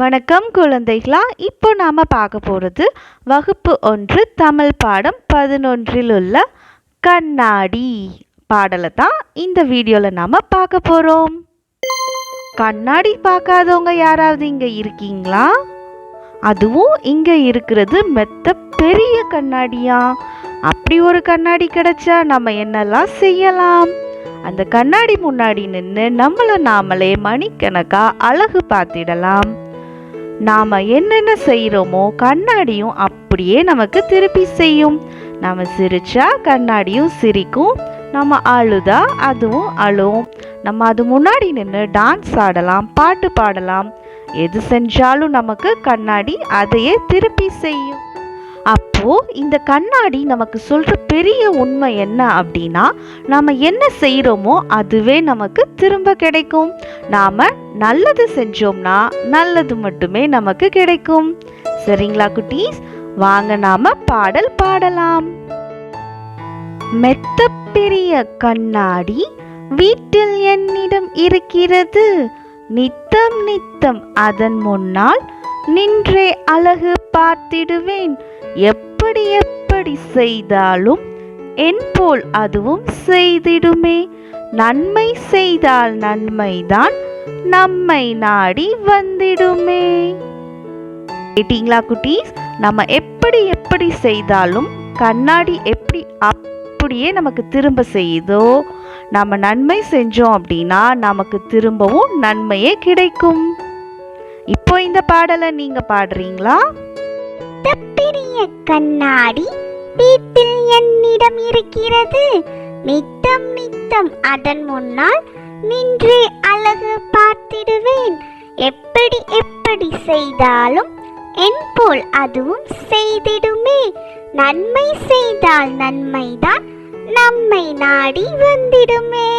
வணக்கம் குழந்தைகளா. இப்போ நாம் பார்க்க போகிறது வகுப்பு 1 தமிழ் பாடம் 11 உள்ள கண்ணாடி பாடலை தான் இந்த வீடியோவில் நாம் பார்க்க போகிறோம். கண்ணாடி பார்க்காதவங்க யாராவது இங்கே இருக்கீங்களா? அதுவும் இங்கே இருக்கிறது மெத்த பெரிய கண்ணாடியா. அப்படி ஒரு கண்ணாடி கிடைச்சா நம்ம என்னெல்லாம் செய்யலாம்? அந்த கண்ணாடி முன்னாடி நின்று நம்மளை நாமளே மணிக்கணக்கா அழகு பார்த்திடலாம். நாம் என்னென்ன செய்கிறோமோ கண்ணாடியும் அப்படியே நமக்கு திருப்பி செய்யும். நம்ம சிரிச்சா கண்ணாடியும் சிரிக்கும், நம்ம அழுதா அதுவும் அழும். நம்ம அது முன்னாடி நின்று டான்ஸ் ஆடலாம், பாட்டு பாடலாம். எது செஞ்சாலும் நமக்கு கண்ணாடி அதையே திருப்பி செய்யும். அப்போ இந்த கண்ணாடி நமக்கு சொல்ற பெரிய உண்மை என்ன அப்படின்னா, நாம என்ன செய்யறோமோ அதுவே நமக்கு திரும்ப கிடைக்கும். நாம நல்லது செஞ்சோம்னா நல்லது மட்டுமே நமக்கு கிடைக்கும். சரிங்களா குட்டீஸ்? வாங்க நாம பாடல் பாடலாம். மெத்த பெரிய கண்ணாடி வீட்டில் என்னிடம் இருக்கிறது. நித்தம் நித்தம் அதன் முன்னால் நின்றே அழகு பார்த்திடுவேன். எப்படி எப்படி செய்தாலும் என் போல் அதுவும் செய்திடுமே. நன்மை செய்தால் நன்மைதான் நம்மை நாடி வந்திடுமே. கேட்டீங்களா குட்டீஸ்? நம்ம எப்படி எப்படி செய்தாலும் கண்ணாடி எப்படி அப்படியே நமக்கு திரும்ப செய்யுதோ, நம்ம நன்மை செஞ்சோம் அப்படின்னா நமக்கு திரும்பவும் நன்மையே கிடைக்கும். இப்போ இந்த பாடலை நீங்க பாடுறீங்களா? பெரிய கண்ணாடி வீட்டில் என்னிடம் இருக்கிறது. நித்தம் நித்தம் அதன் முன்னால் நின்றே அழகு பார்த்திடுவேன். எப்படி எப்படி செய்தாலும் என் போல் அதுவும் செய்திடுமே. நன்மை செய்தால் நன்மைதான் நம்மை நாடி வந்திடுமே.